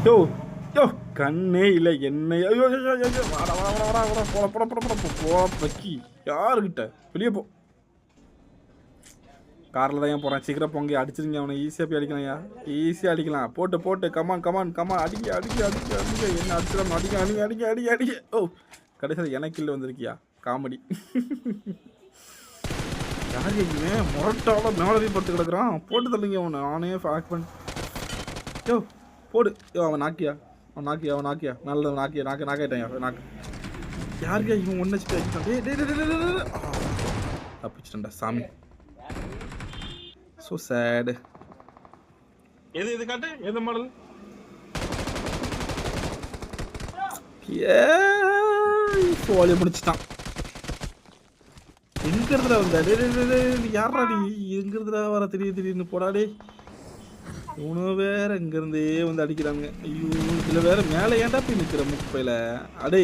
யோ யோ கண்ணே இல்லை என்னை ஐயோ ஐயோ ஐயோ வாடா வாடா வாடா வாடா போட போட போட போட போட பக்கி யாருக்கிட்ட வெளியே போ. காரில் தான் ஏன் போகிறேன், சீக்கிரம் போங்க அடிச்சிருங்க அவனை. ஈஸியாக போய் அடிக்கலாம்யா, ஈஸியாக அடிக்கலாம். போட்டு போட்டு கமான் கமான் கமான் அடிக்க அடிக்க அடிக்க அடிக்க என்ன அடிச்சிடாம அடிக்க அடிக்க அடிக்க அடிக்க அடிக்க. ஓ கடைசியில் எனக்கு இல்லை வந்திருக்கியா காமெடி. யார் இவன் முரட்டால மேலே படுத்து கிடக்குறான். போட்டு தள்ளுங்க அவனை. அவனே ஃபேக் பண்ணி யோ போடு. யோ அவன் நாக்கியா, அவன் நாக்கியா, அவன் நாக்கியா, நல்ல நாக்கியா, நாக்காயிட்டான் நாக்கு. யாருக்கா இவன் ஒன்று வச்சுட்டு தப்பிச்சிட்டா சாமி. ஸோ சேடு. எது காட்டு, எந்த மாடல்? சோழியை முடிச்சுட்டான். எங்க இருந்துடா வந்த யாரா நீ? எங்க இருந்துடா வர திடீர்னு போடாடே. இவனு வேற இங்க இருந்தே வந்து அடிக்கிறாங்க. ஐயோ இதுல வேற மேலே ஏன்டா போய் நிக்கிற முப்பையில அடே.